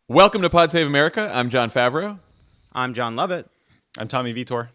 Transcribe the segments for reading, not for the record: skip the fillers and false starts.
Welcome to Pod Save America. I'm John Favreau. I'm John Lovett. I'm Tommy Vitor.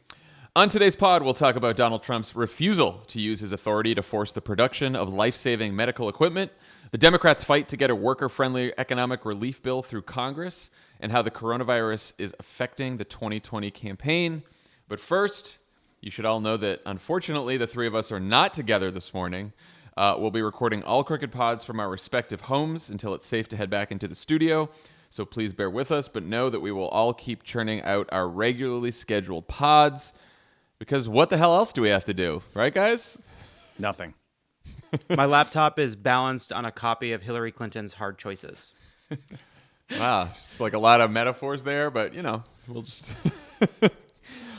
On today's pod, we'll talk about Donald Trump's refusal to use his authority to force the production of life-saving medical equipment, the Democrats' fight to get a worker-friendly economic relief bill through Congress, and how the coronavirus is affecting the 2020 campaign. But first, you should all know that, unfortunately, the three of us are not together this morning. We'll be recording all Crooked Pods from our respective homes until it's safe to head back into the studio. So please bear with us, but know that we will all keep churning out our regularly scheduled pods, because what the hell else do we have to do, right, guys? Nothing. My laptop is balanced on a copy of Hillary Clinton's Hard Choices. Wow, just like a lot of metaphors there, but we'll just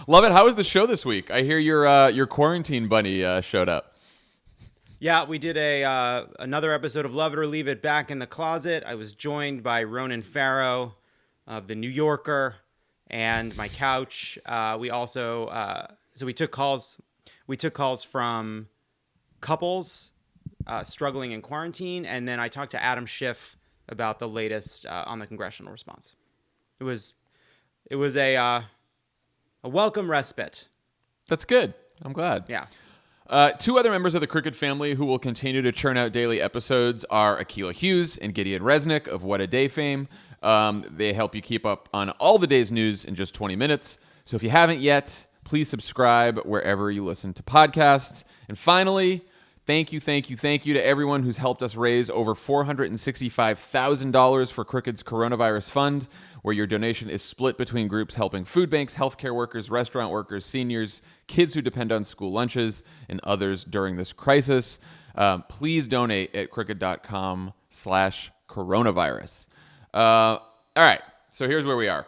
love it. How was the show this week? I hear your quarantine bunny showed up. Yeah, we did another episode of Love It or Leave It back in the closet. I was joined by Ronan Farrow of The New Yorker and my couch. We also so we took calls. We took calls from couples struggling in quarantine, and then I talked to Adam Schiff about the latest on the congressional response. It was a welcome respite. That's good. I'm glad. Yeah. Two other members of the Crooked family who will continue to churn out daily episodes are Akilah Hughes and Gideon Resnick of What a Day fame. They help you keep up on all the day's news in just 20 minutes. So if you haven't yet, please subscribe wherever you listen to podcasts. And finally, thank you to everyone who's helped us raise over $465,000 for Crooked's Coronavirus Fund, where your donation is split between groups helping food banks, healthcare workers, restaurant workers, seniors, kids who depend on school lunches, and others during this crisis. Please donate at crooked.com/coronavirus. All right, so here's where we are.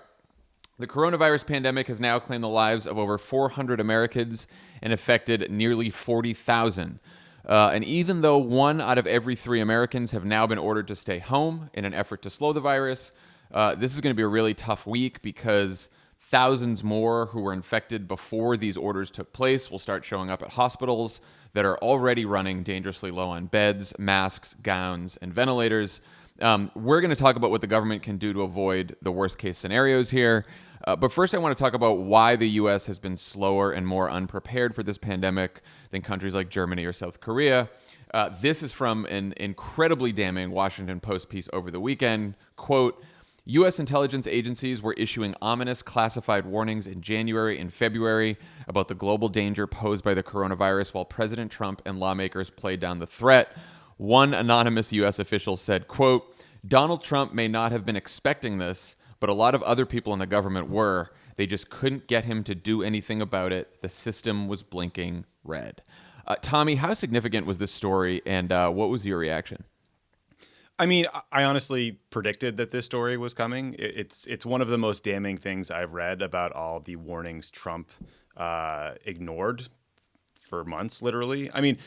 The coronavirus pandemic has now claimed the lives of over 400 Americans and affected nearly 40,000. And even though 1 out of every 3 Americans have now been ordered to stay home in an effort to slow the virus, this is going to be a really tough week because thousands more who were infected before these orders took place will start showing up at hospitals that are already running dangerously low on beds, masks, gowns, and ventilators. We're going to talk about what the government can do to avoid the worst case scenarios here. But first, I want to talk about why the U.S. has been slower and more unprepared for this pandemic than countries like Germany or South Korea. This is from an incredibly damning Washington Post piece over the weekend. Quote, U.S. intelligence agencies were issuing ominous classified warnings in January and February about the global danger posed by the coronavirus while President Trump and lawmakers played down the threat. One anonymous U.S. official said, quote, Donald Trump may not have been expecting this, but a lot of other people in the government were. They just couldn't get him to do anything about it. The system was blinking red. Tommy, how significant was this story, and what was your reaction? I mean, I honestly predicted that this story was coming. It's one of the most damning things I've read about all the warnings Trump ignored for months, literally. I mean,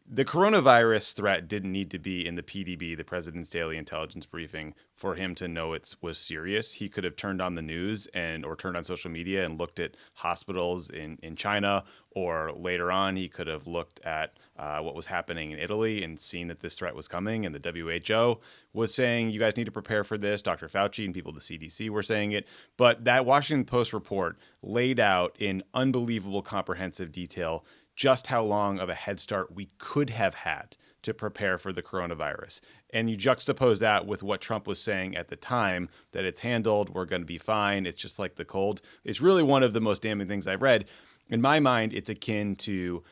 the coronavirus threat didn't need to be in the PDB, the President's Daily Intelligence Briefing, for him to know it was serious. He could have turned on the news or turned on social media and looked at hospitals in China, or later on he could have looked at what was happening in Italy and seen that this threat was coming, and the WHO was saying, you guys need to prepare for this. Dr. Fauci and people at the CDC were saying it. But that Washington Post report laid out in unbelievable comprehensive detail just how long of a head start we could have had to prepare for the coronavirus. And you juxtapose that with what Trump was saying at the time, that it's handled, we're going to be fine, it's just like the cold. It's really one of the most damning things I've read. In my mind, it's akin to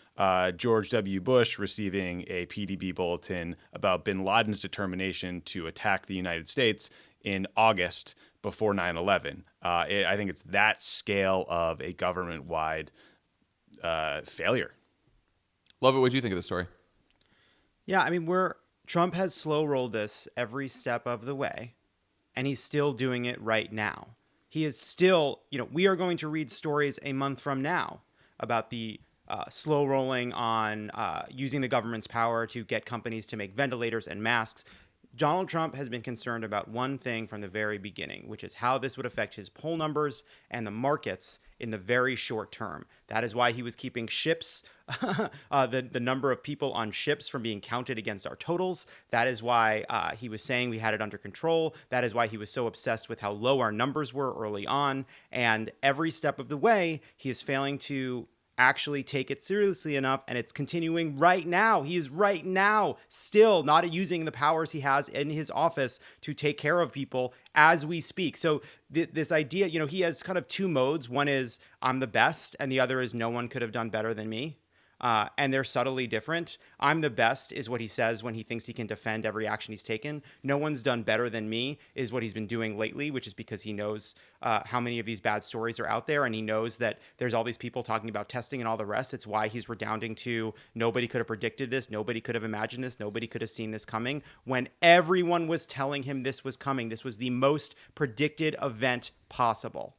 George W. Bush receiving a PDB bulletin about bin Laden's determination to attack the United States in August before 9/11. I think it's that scale of a government-wide failure. Love it. What do you think of the story? Yeah, I mean, Trump has slow rolled this every step of the way, and he's still doing it right now. He is still, we are going to read stories a month from now about the slow rolling on using the government's power to get companies to make ventilators and masks. Donald Trump has been concerned about one thing from the very beginning, which is how this would affect his poll numbers and the markets in the very short term. That is why he was keeping ships, the number of people on ships from being counted against our totals. That is why he was saying we had it under control. That is why he was so obsessed with how low our numbers were early on. And every step of the way, he is failing to actually take it seriously enough, and it's continuing right now. He is right now still not using the powers he has in his office to take care of people as we speak. So this idea, he has kind of two modes. One is I'm the best, and the other is no one could have done better than me. And they're subtly different. I'm the best is what he says when he thinks he can defend every action he's taken. No one's done better than me is what he's been doing lately, which is because he knows how many of these bad stories are out there. And he knows that there's all these people talking about testing and all the rest. It's why he's redounding to nobody could have predicted this. Nobody could have imagined this. Nobody could have seen this coming when everyone was telling him this was coming. This was the most predicted event possible.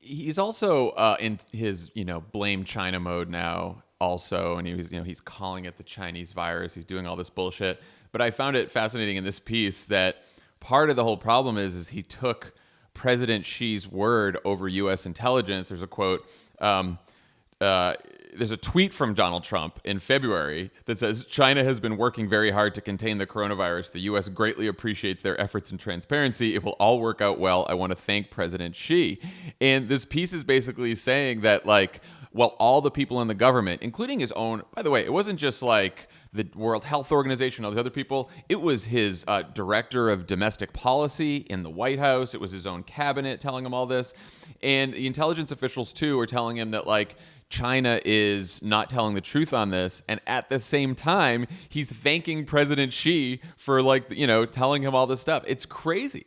He's also in his, blame China mode now. Also, and he's calling it the Chinese virus. He's doing all this bullshit. But I found it fascinating in this piece that part of the whole problem is he took President Xi's word over U.S. intelligence. There's a quote. There's a tweet from Donald Trump in February that says, China has been working very hard to contain the coronavirus. The U.S. greatly appreciates their efforts and transparency. It will all work out well. I want to thank President Xi. And this piece is basically saying that, all the people in the government, including his own, by the way, it wasn't just like the World Health Organization, all these other people. It was his director of domestic policy in the White House. It was his own cabinet telling him all this. And the intelligence officials, too, are telling him that, China is not telling the truth on this. And at the same time, he's thanking President Xi for, telling him all this stuff. It's crazy.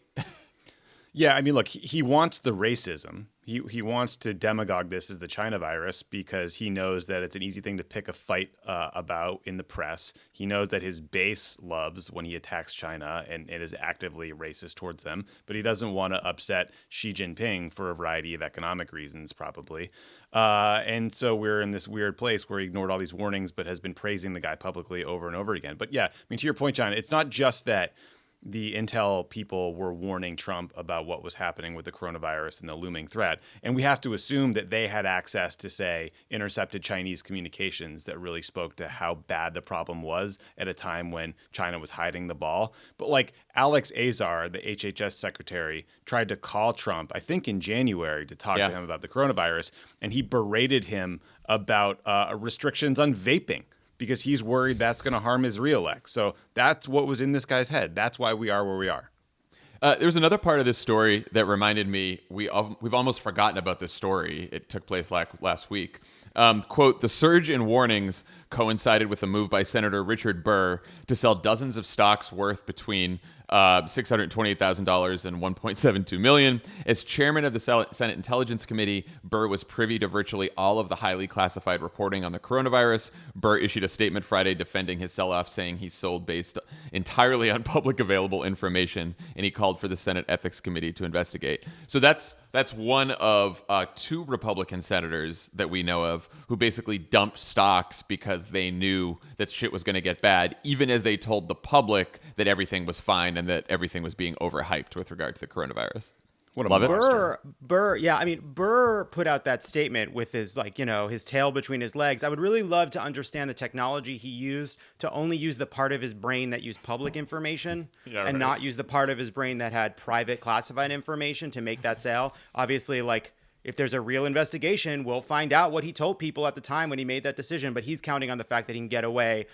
Yeah, I mean, look, he wants the racism. He wants to demagogue this as the China virus because he knows that it's an easy thing to pick a fight about in the press. He knows that his base loves when he attacks China and is actively racist towards them, but he doesn't want to upset Xi Jinping for a variety of economic reasons, probably. And so we're in this weird place where he ignored all these warnings but has been praising the guy publicly over and over again. But yeah, I mean, to your point, John, it's not just that the intel people were warning Trump about what was happening with the coronavirus and the looming threat. And we have to assume that they had access to, say, intercepted Chinese communications that really spoke to how bad the problem was at a time when China was hiding the ball. But Alex Azar, the HHS secretary, tried to call Trump, I think in January, to talk to him about the coronavirus. And he berated him about restrictions on vaping, because he's worried that's going to harm his reelect. So that's what was in this guy's head. That's why we are where we are. There's another part of this story that reminded me, we've almost forgotten about this story. It took place last week. Quote, the surge in warnings coincided with a move by Senator Richard Burr to sell dozens of stocks worth between $628,000 and $1.72 million. As chairman of the Senate Intelligence Committee, Burr was privy to virtually all of the highly classified reporting on the coronavirus. Burr issued a statement Friday defending his sell-off, saying he sold based entirely on public available information, and he called for the Senate Ethics Committee to investigate. So that's one of two Republican senators that we know of who basically dumped stocks because they knew that shit was going to get bad, even as they told the public that everything was fine and that everything was being overhyped with regard to the coronavirus. What a Love monster. Burr put out that statement with his his tail between his legs. I would really love to understand the technology he used to only use the part of his brain that used public information and not use the part of his brain that had private classified information to make that sale. Obviously, if there's a real investigation, we'll find out what he told people at the time when he made that decision. But he's counting on the fact that he can get away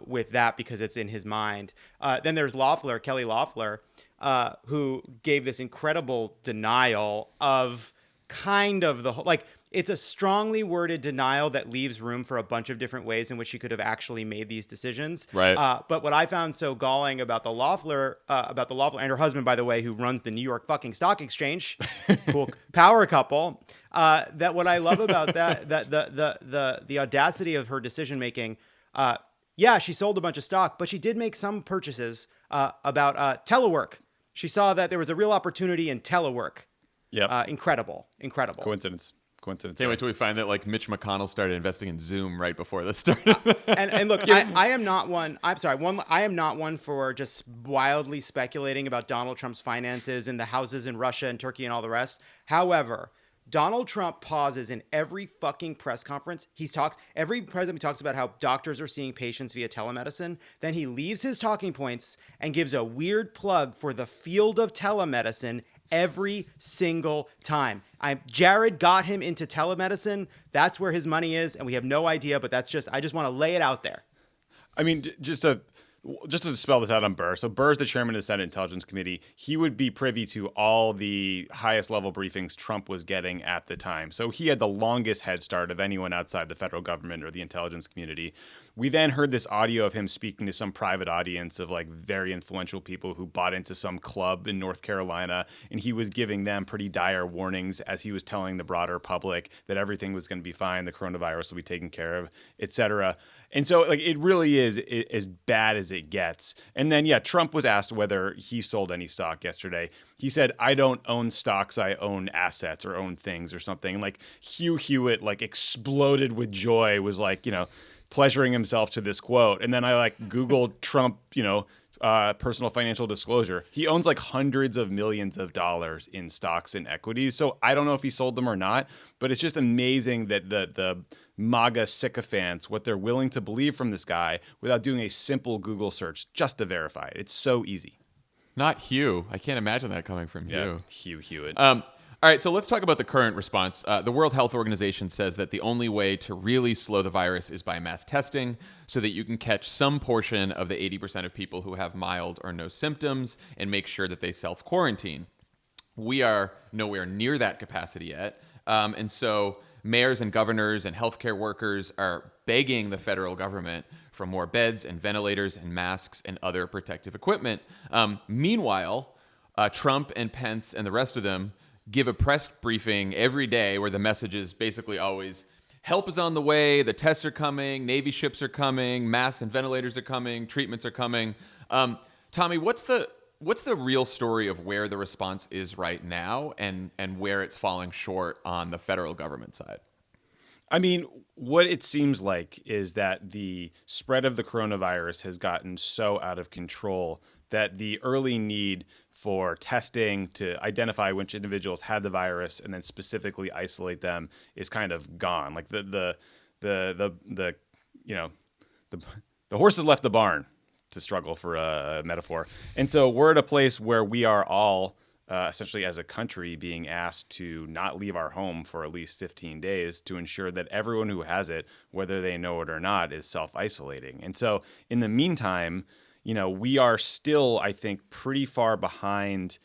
with that because it's in his mind. Then there's Kelly Loeffler, who gave this incredible denial of kind of the whole, it's a strongly worded denial that leaves room for a bunch of different ways in which she could have actually made these decisions. Right. But what I found so galling about the Loeffler and her husband, by the way, who runs the New York fucking stock exchange, cool power couple, that what I love about that the audacity of her decision making. She sold a bunch of stock, but she did make some purchases about telework. She saw that there was a real opportunity in telework. Yep. Incredible. Coincidence. Coincidence. Can't wait till we find that like Mitch McConnell started investing in Zoom right before this started. And look, I am not one. I'm sorry. I am not one for just wildly speculating about Donald Trump's finances and the houses in Russia and Turkey and all the rest. However, Donald Trump pauses in every fucking press conference. Every president talks about how doctors are seeing patients via telemedicine. Then he leaves his talking points and gives a weird plug for the field of telemedicine every single time. Jared got him into telemedicine. That's where his money is, and we have no idea, but I just want to lay it out there. I mean, just to spell this out on Burr. So Burr's the chairman of the Senate Intelligence Committee. He would be privy to all the highest level briefings Trump was getting at the time. So he had the longest head start of anyone outside the federal government or the intelligence community. We then heard this audio of him speaking to some private audience of like very influential people who bought into some club in North Carolina. And he was giving them pretty dire warnings as he was telling the broader public that everything was going to be fine. The coronavirus will be taken care of, et cetera. And so like it really is as bad as it gets. And then, Trump was asked whether he sold any stock yesterday. He said, I don't own stocks. I own assets or own things or something. And like Hugh Hewitt like exploded with joy, was like, pleasuring himself to this quote. And then I like Googled Trump, personal financial disclosure. He owns like hundreds of millions of dollars in stocks and equities. So I don't know if he sold them or not, but it's just amazing that the MAGA sycophants, what they're willing to believe from this guy without doing a simple Google search just to verify it. It's so easy. Not Hugh. I can't imagine that coming from Hugh. Hugh Hewitt. All right, so let's talk about the current response. The World Health Organization says that the only way to really slow the virus is by mass testing so that you can catch some portion of the 80% of people who have mild or no symptoms and make sure that they self-quarantine. We are nowhere near that capacity yet. And so mayors and governors and healthcare workers are begging the federal government for more beds and ventilators and masks and other protective equipment. Meanwhile, Trump and Pence and the rest of them give a press briefing every day where the message is basically always, help is on the way, the tests are coming, Navy ships are coming, masks and ventilators are coming, treatments are coming. Tommy, what's the real story of where the response is right now and where it's falling short on the federal government side? I mean, what it seems like is that the spread of the coronavirus has gotten so out of control that the early need for testing to identify which individuals had the virus and then specifically isolate them is kind of gone. Like the horse has left the barn, to struggle for a metaphor. And so we're at a place where we are all essentially as a country being asked to not leave our home for at least 15 days to ensure that everyone who has it, whether they know it or not, is self-isolating. And so in the meantime, we are still, I think, pretty far behind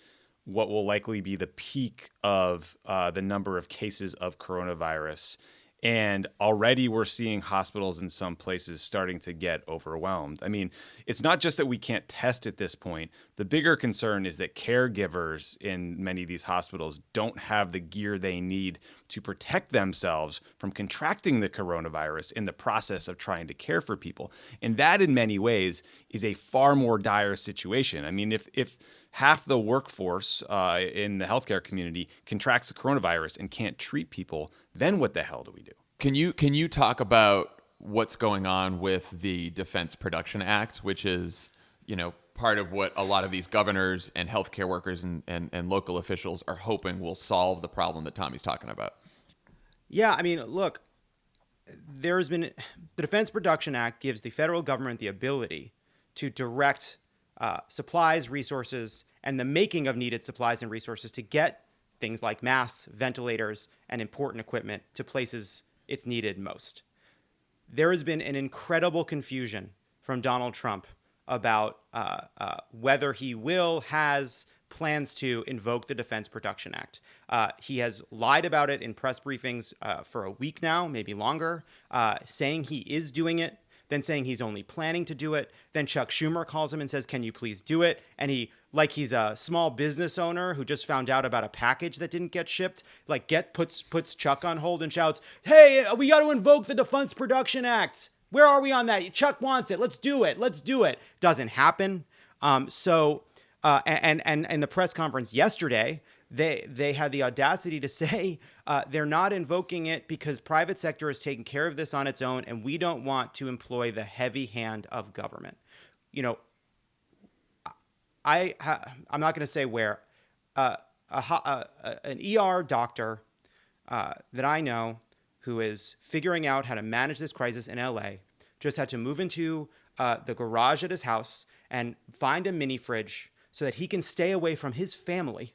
what will likely be the peak of the number of cases of coronavirus. And already we're seeing hospitals in some places starting to get overwhelmed. I mean, it's not just that we can't test at this point. The bigger concern is that caregivers in many of these hospitals don't have the gear they need to protect themselves from contracting the coronavirus in the process of trying to care for people. And that, in many ways, is a far more dire situation. I mean, if half the workforce in the healthcare community contracts the coronavirus and can't treat people, then what the hell do we do? Can you talk about what's going on with the Defense Production Act, which is, part of what a lot of these governors and healthcare workers and local officials are hoping will solve the problem that Tommy's talking about? Yeah, I mean, look, the Defense Production Act gives the federal government the ability to direct supplies, resources, and the making of needed supplies and resources to get things like masks, ventilators, and important equipment to places it's needed most. There has been an incredible confusion from Donald Trump about whether he has plans to invoke the Defense Production Act. He has lied about it in press briefings for a week now, maybe longer, saying he is doing it, then saying he's only planning to do it. Then Chuck Schumer calls him and says, can you please do it? And he's a small business owner who just found out about a package that didn't get shipped, puts Chuck on hold and shouts, hey, we got to invoke the Defense Production Act. Where are we on that? Chuck wants it. Let's do it. Doesn't happen. And the press conference yesterday, they had the audacity to say they're not invoking it because private sector is taking care of this on its own, and we don't want to employ the heavy hand of government. You know, I'm not going to say where. An ER doctor that I know who is figuring out how to manage this crisis in LA just had to move into the garage at his house and find a mini fridge so that he can stay away from his family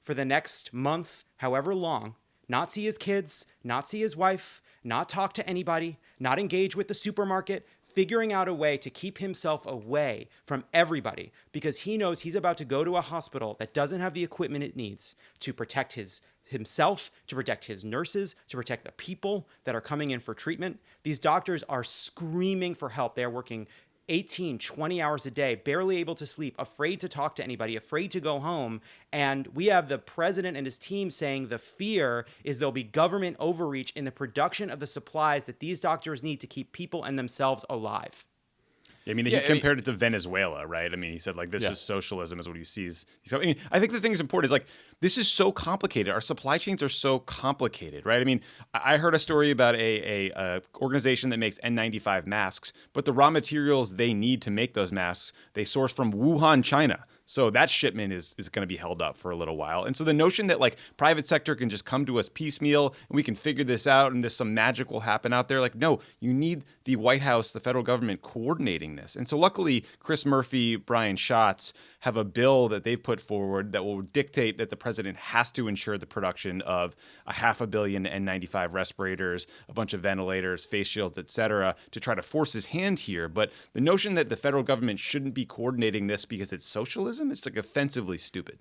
for the next month, however long, not see his kids, not see his wife, not talk to anybody, not engage with the supermarket, figuring out a way to keep himself away from everybody because he knows he's about to go to a hospital that doesn't have the equipment it needs to protect himself, to protect his nurses, to protect the people that are coming in for treatment. These doctors are screaming for help. They are working 18, 20 hours a day, barely able to sleep, afraid to talk to anybody, afraid to go home. And we have the president and his team saying the fear is there'll be government overreach in the production of the supplies that these doctors need to keep people and themselves alive. I mean, he compared it to Venezuela, right? I mean, he said, like, this is socialism is what he sees. I mean, I think the thing is important is, like, this is so complicated. Our supply chains are so complicated, right? I mean, I heard a story about a organization that makes N95 masks, but the raw materials they need to make those masks, they source from Wuhan, China. So that shipment is going to be held up for a little while. And so the notion that like private sector can just come to us piecemeal and we can figure this out and this some magic will happen out there. Like, no, you need the White House, the federal government coordinating this. And so luckily, Chris Murphy, Brian Schatz have a bill that they've put forward that will dictate that the president has to ensure the production of 500 million N95 respirators, a bunch of ventilators, face shields, et cetera, to try to force his hand here. But the notion that the federal government shouldn't be coordinating this because it's socialism is like offensively stupid.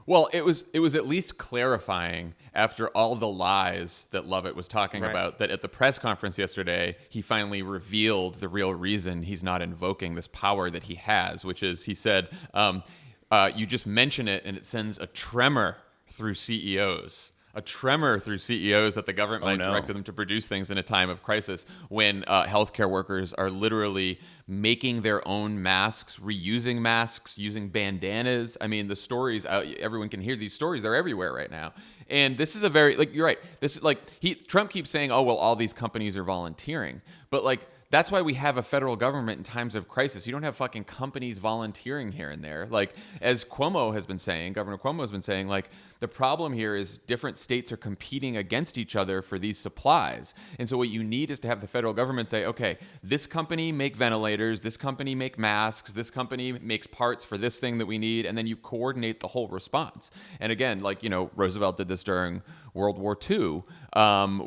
Well, it was at least clarifying after all the lies that Lovett was talking about, that at the press conference yesterday, he finally revealed the real reason he's not invoking this power that he has, which is, he said, you just mention it and it sends a tremor through CEOs. A tremor through CEOs that the government might direct them to produce things in a time of crisis when healthcare workers are literally making their own masks, reusing masks, using bandanas. I mean, the stories, everyone can hear these stories. They're everywhere right now. And this is a very, like, you're right. This is like, Trump keeps saying, oh, well, all these companies are volunteering. But like, that's why we have a federal government in times of crisis. You don't have fucking companies volunteering here and there. Like, as Cuomo has been saying, Governor Cuomo has been saying, like, the problem here is different states are competing against each other for these supplies. And so what you need is to have the federal government say, okay, this company make ventilators, this company make masks, this company makes parts for this thing that we need, and then you coordinate the whole response. And again, like, you know, Roosevelt did this during World War II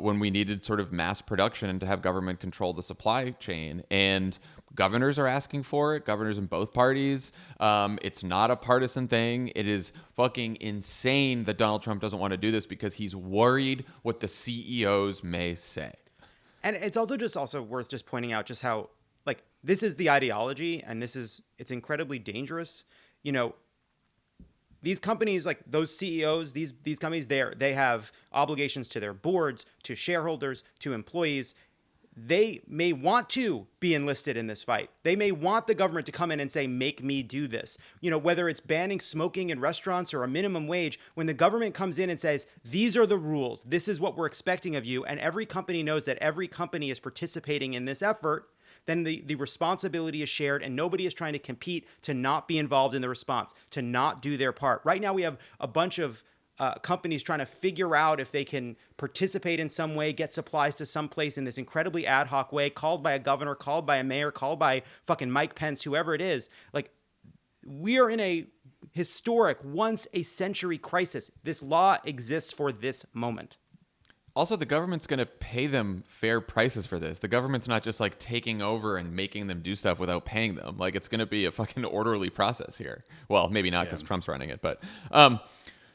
when we needed sort of mass production and to have government control the supply chain. And governors are asking for it, governors in both parties. It's not a partisan thing. It is fucking insane that Donald Trump doesn't want to do this because he's worried what the CEOs may say. And it's also worth just pointing out just how, like, this is the ideology and it's incredibly dangerous. You know, these companies, like those CEOs, these companies, they have obligations to their boards, to shareholders, to employees. They may want to be enlisted in this fight. They may want the government to come in and say, make me do this. You know, whether it's banning smoking in restaurants or a minimum wage, when the government comes in and says, these are the rules, this is what we're expecting of you, and every company knows that every company is participating in this effort, then the responsibility is shared and nobody is trying to compete to not be involved in the response, to not do their part. Right now we have a bunch of companies trying to figure out if they can participate in some way, get supplies to some place in this incredibly ad hoc way, called by a governor, called by a mayor, called by fucking Mike Pence, whoever it is. Like, we are in a historic, once a century crisis. This law exists for this moment. Also, the government's going to pay them fair prices for this. The government's not just like taking over and making them do stuff without paying them. Like, it's going to be a fucking orderly process here. Well, maybe not because Trump's running it, but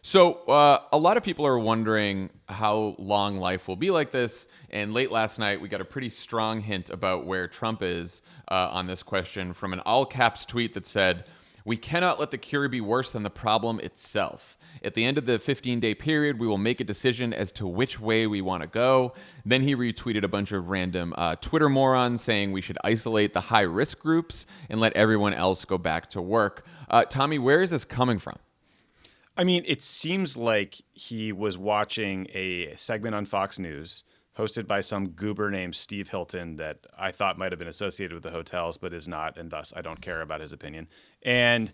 So a lot of people are wondering how long life will be like this. And late last night, we got a pretty strong hint about where Trump is on this question from an all caps tweet that said, "We cannot let the cure be worse than the problem itself. At the end of the 15-day period, we will make a decision as to which way we want to go." Then he retweeted a bunch of random Twitter morons saying we should isolate the high-risk groups and let everyone else go back to work. Tommy, where is this coming from? I mean, it seems like he was watching a segment on Fox News hosted by some goober named Steve Hilton that I thought might have been associated with the hotels, but is not, and thus I don't care about his opinion. And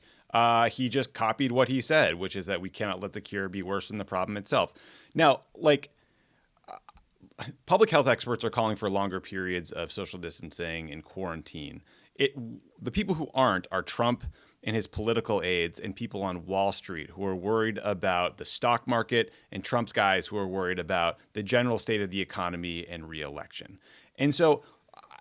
he just copied what he said, which is that we cannot let the cure be worse than the problem itself. Now, like, public health experts are calling for longer periods of social distancing and quarantine. The people who aren't are Trump and his political aides and people on Wall Street who are worried about the stock market, and Trump's guys who are worried about the general state of the economy and re-election. And so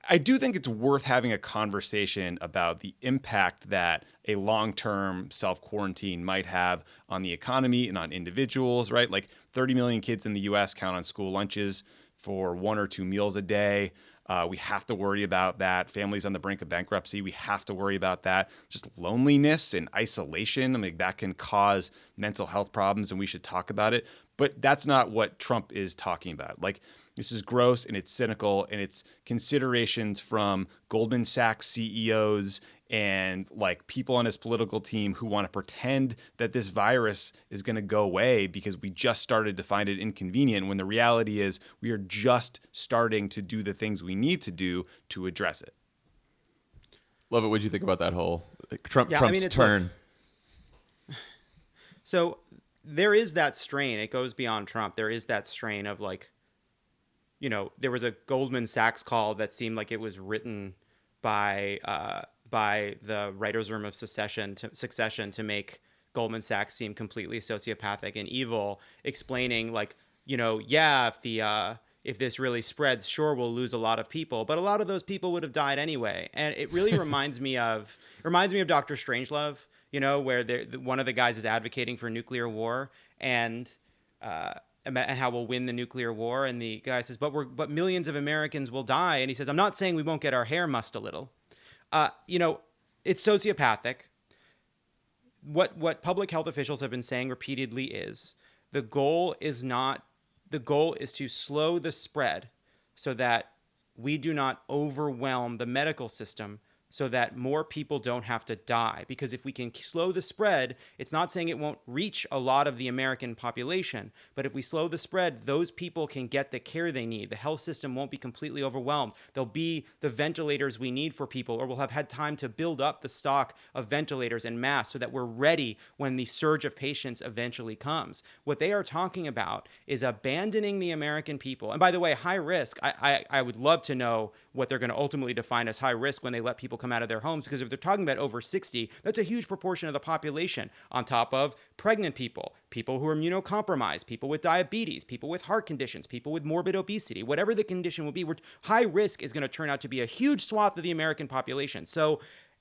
I do think it's worth having a conversation about the impact that a long-term self-quarantine might have on the economy and on individuals, right? Like 30 million kids in the US count on school lunches for 1 or 2 meals a day. We have to worry about that. Families on the brink of bankruptcy, we have to worry about that. Just loneliness and isolation, I mean, that can cause mental health problems, and we should talk about it. But that's not what Trump is talking about. Like, this is gross, and it's cynical, and it's considerations from Goldman Sachs CEOs and like people on his political team who want to pretend that this virus is going to go away because we just started to find it inconvenient, when the reality is we are just starting to do the things we need to do to address it. Love it. What do you think about that whole Trump's turn? So there is that strain. It goes beyond Trump. There is that strain of like, you know, there was a Goldman Sachs call that seemed like it was written by the writers' room of Succession to make Goldman Sachs seem completely sociopathic and evil, explaining like, you know, yeah, if this really spreads, sure, we'll lose a lot of people, but a lot of those people would have died anyway. And it really reminds me of Dr. Strangelove, you know, where one of the guys is advocating for nuclear war and how we'll win the nuclear war, and the guy says, but millions of Americans will die, and he says, I'm not saying we won't get our hair mussed a little. You know, it's sociopathic. What public health officials have been saying repeatedly is the goal is to slow the spread so that we do not overwhelm the medical system, so that more people don't have to die. Because if we can slow the spread, it's not saying it won't reach a lot of the American population, but if we slow the spread, those people can get the care they need. The health system won't be completely overwhelmed. There'll be the ventilators we need for people, or we'll have had time to build up the stock of ventilators en masse so that we're ready when the surge of patients eventually comes. What they are talking about is abandoning the American people. And by the way, high risk, I would love to know what they're going to ultimately define as high risk when they let people come out of their homes, because if they're talking about over 60, that's a huge proportion of the population, on top of pregnant people, people who are immunocompromised, people with diabetes, people with heart conditions, people with morbid obesity, whatever the condition will be. High risk is going to turn out to be a huge swath of the American population. So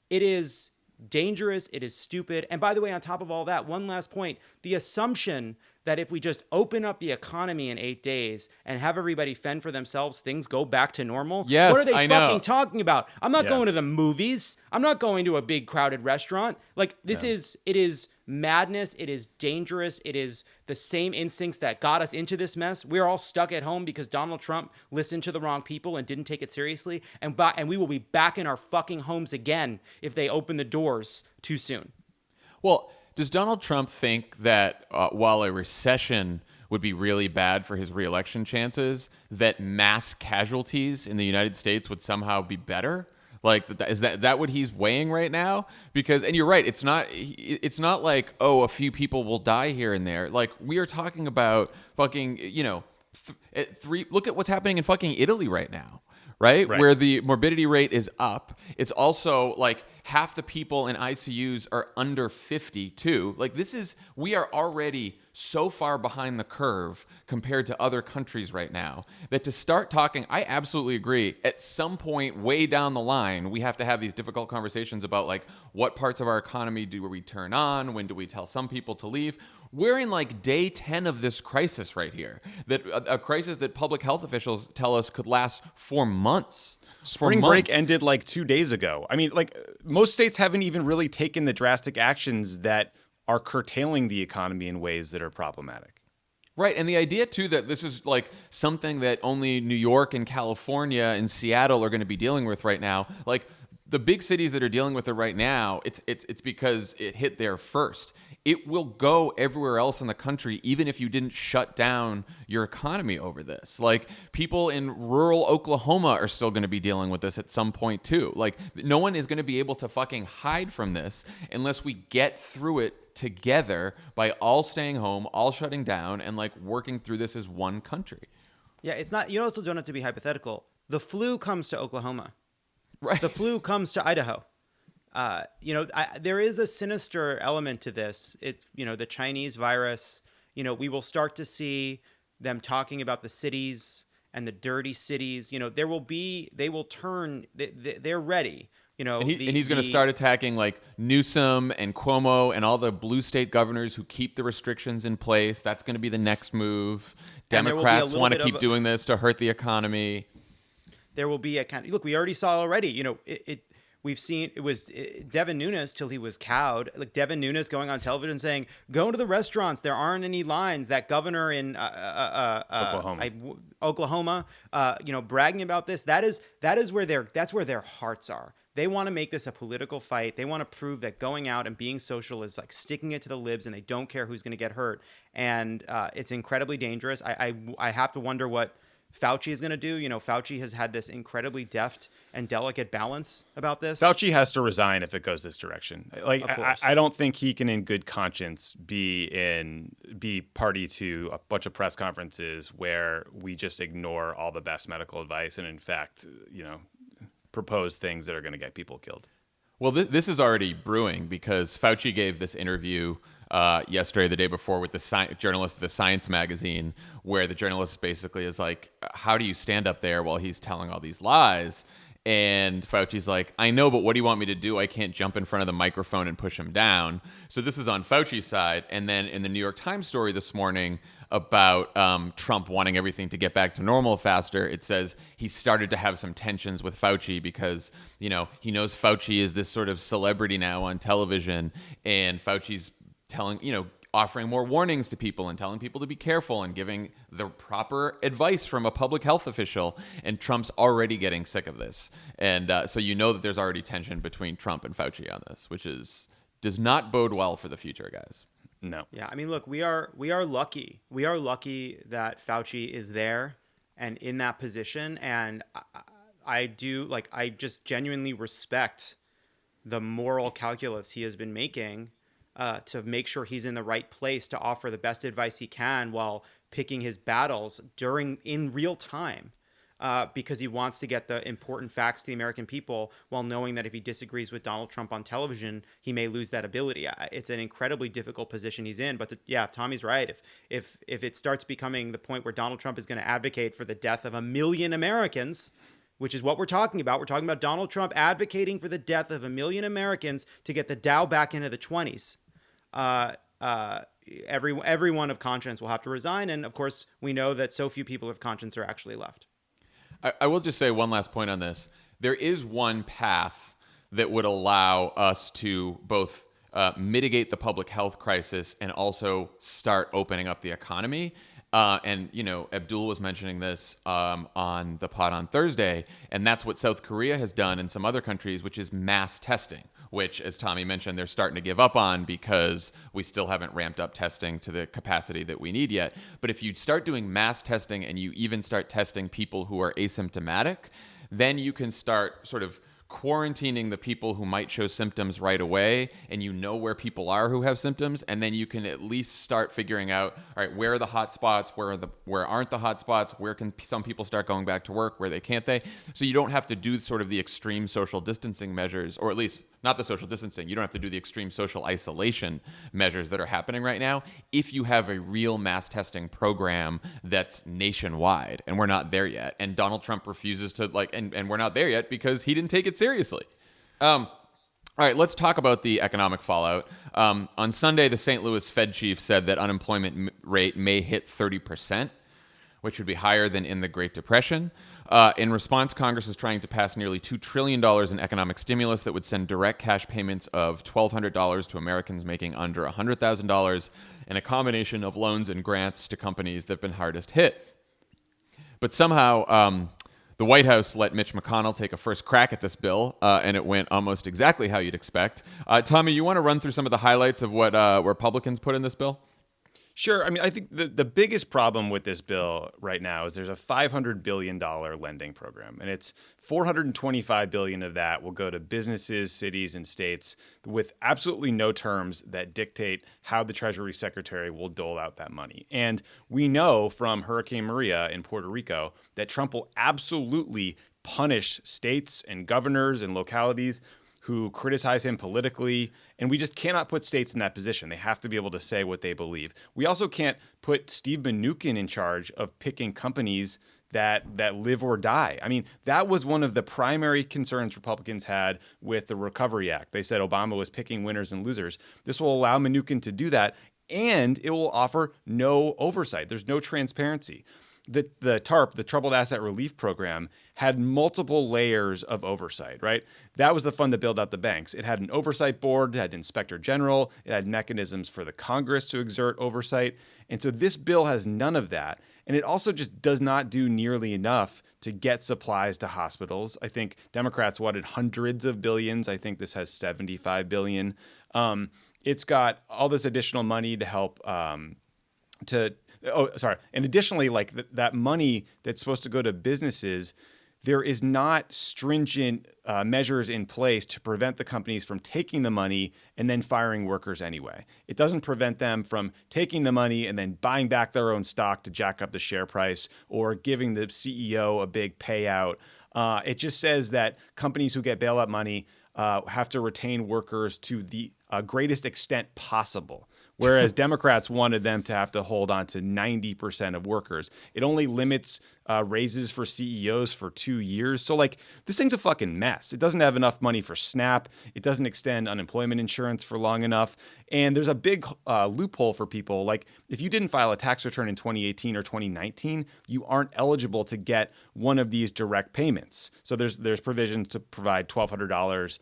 it is dangerous, it is stupid. And by the way, on top of all that, one last point, the assumption that if we just open up the economy in 8 days and have everybody fend for themselves, things go back to normal. Yes, what are they I fucking know. talking about? I'm not going to the movies. I'm not going to a big crowded restaurant. Like, it is madness. It is dangerous. It is the same instincts that got us into this mess. We're all stuck at home because Donald Trump listened to the wrong people and didn't take it seriously. And we will be back in our fucking homes again if they open the doors too soon. Well, does Donald Trump think that while a recession would be really bad for his reelection chances, that mass casualties in the United States would somehow be better? Like, is that what he's weighing right now? Because, and you're right, it's not like, oh, a few people will die here and there. Like, we are talking about fucking, you know, look at what's happening in fucking Italy right now. Right? Where the morbidity rate is up. It's also like half the people in ICUs are under 50 too. Like, we are already so far behind the curve compared to other countries right now that to start talking, I absolutely agree. At some point way down the line, we have to have these difficult conversations about like what parts of our economy do we turn on? When do we tell some people to leave? We're in like day 10 of this crisis right here, that a crisis that public health officials tell us could last for months. Spring break ended like 2 days ago. I mean, like, most states haven't even really taken the drastic actions that are curtailing the economy in ways that are problematic. Right. And the idea, too, that this is like something that only New York and California and Seattle are going to be dealing with right now. Like, the big cities that are dealing with it right now, it's because it hit there first. it will go everywhere else in the country, even if you didn't shut down your economy over this. Like, people in rural Oklahoma are still going to be dealing with this at some point too. Like, no one is going to be able to fucking hide from this unless we get through it together by all staying home, all shutting down, and like working through this as one country. Yeah, it's not. You also don't have to be hypothetical. The flu comes to Oklahoma. Right. The flu comes to Idaho. There is a sinister element to this. It's, the Chinese virus. We will start to see them talking about the cities and the dirty cities. They will turn. They're ready. And he's going to start attacking like Newsom and Cuomo and all the blue state governors who keep the restrictions in place. That's going to be the next move. Democrats want to keep doing this to hurt the economy. There will be look. We already saw already. We've seen it was Devin Nunes till he was cowed. Like Devin Nunes going on television saying, "Go to the restaurants. There aren't any lines." That governor in Oklahoma, bragging about this. That's where their hearts are. They want to make this a political fight. They want to prove that going out and being social is like sticking it to the libs, and they don't care who's going to get hurt. And it's incredibly dangerous. I have to wonder what Fauci is going to do. Fauci has had this incredibly deft and delicate balance about this. Fauci has to resign if it goes this direction. Like, I don't think he can, in good conscience, be party to a bunch of press conferences where we just ignore all the best medical advice and, in fact, propose things that are going to get people killed. Well, this is already brewing because Fauci gave this interview yesterday, the day before, with the journalist of the Science magazine, where the journalist basically is like, how do you stand up there while he's telling all these lies? And Fauci's like, I know, but what do you want me to do? I can't jump in front of the microphone and push him down. So this is on Fauci's side. And then in the New York Times story this morning about Trump wanting everything to get back to normal faster, it says he started to have some tensions with Fauci because, he knows Fauci is this sort of celebrity now on television, and Fauci's offering more warnings to people and telling people to be careful and giving the proper advice from a public health official. And Trump's already getting sick of this. And so that there's already tension between Trump and Fauci on this, which does not bode well for the future, guys. No. Yeah, I mean, look, we are lucky. We are lucky that Fauci is there and in that position. And I just genuinely respect the moral calculus he has been making to make sure he's in the right place to offer the best advice he can while picking his battles in real time, because he wants to get the important facts to the American people while knowing that if he disagrees with Donald Trump on television, he may lose that ability. It's an incredibly difficult position he's in. But Tommy's right. If it starts becoming the point where Donald Trump is going to advocate for the death of 1 million Americans, which is what we're talking about. We're talking about Donald Trump advocating for the death of 1 million Americans to get the Dow back into the 20s. Everyone of conscience will have to resign. And of course, we know that so few people of conscience are actually left. I will just say one last point on this. There is one path that would allow us to both mitigate the public health crisis and also start opening up the economy. Abdul was mentioning this on the pod on Thursday, and that's what South Korea has done and some other countries, which is mass testing, which, as Tommy mentioned, they're starting to give up on because we still haven't ramped up testing to the capacity that we need yet. But if you start doing mass testing and you even start testing people who are asymptomatic, then you can start sort of quarantining the people who might show symptoms right away, and where people are who have symptoms, and then you can at least start figuring out, all right, where are the hot spots, where aren't the hot spots, where can some people start going back to work, where can't they? So you don't have to do sort of the extreme social distancing measures, or at least not the social distancing. You don't have to do the extreme social isolation measures that are happening right now if you have a real mass testing program that's nationwide, and we're not there yet. And Donald Trump refuses to and we're not there yet because he didn't take it seriously. All right, let's talk about the economic fallout. On Sunday, the St. Louis Fed chief said that unemployment rate may hit 30%, which would be higher than in the Great Depression. In response, Congress is trying to pass nearly $2 trillion in economic stimulus that would send direct cash payments of $1,200 to Americans making under $100,000, and a combination of loans and grants to companies that have been hardest hit. But somehow, The White House let Mitch McConnell take a first crack at this bill, and it went almost exactly how you'd expect. Tommy, you want to run through some of the highlights of what Republicans put in this bill? Sure. I mean, I think the biggest problem with this bill right now is there's a $500 billion lending program, and it's $425 billion of that will go to businesses, cities, and states with absolutely no terms that dictate how the Treasury Secretary will dole out that money. And we know from Hurricane Maria in Puerto Rico that Trump will absolutely punish states and governors and localities who criticize him politically, and we just cannot put states in that position. They have to be able to say what they believe. We also can't put Steve Mnuchin in charge of picking companies that live or die. I mean, that was one of the primary concerns Republicans had with the Recovery Act. They said Obama was picking winners and losers. This will allow Mnuchin to do that, and it will offer no oversight. There's no transparency. The TARP, the Troubled Asset Relief Program, had multiple layers of oversight, right? That was the fund that bailed out the banks. It had an oversight board, it had an inspector general, it had mechanisms for the Congress to exert oversight. And so this bill has none of that. And it also just does not do nearly enough to get supplies to hospitals. I think Democrats wanted hundreds of billions. I think this has 75 billion. It's got all this additional money to help and additionally, like that money that's supposed to go to businesses, there is not stringent measures in place to prevent the companies from taking the money and then firing workers anyway. It doesn't prevent them from taking the money and then buying back their own stock to jack up the share price or giving the CEO a big payout. It just says that companies who get bailout money have to retain workers to the greatest extent possible. Whereas Democrats wanted them to have to hold on to 90% of workers. It only limits raises for CEOs for 2 years. So, like, this thing's a fucking mess. It doesn't have enough money for SNAP. It doesn't extend unemployment insurance for long enough. And there's a big loophole for people. Like, if you didn't file a tax return in 2018 or 2019, you aren't eligible to get one of these direct payments. So there's provisions to provide $1,200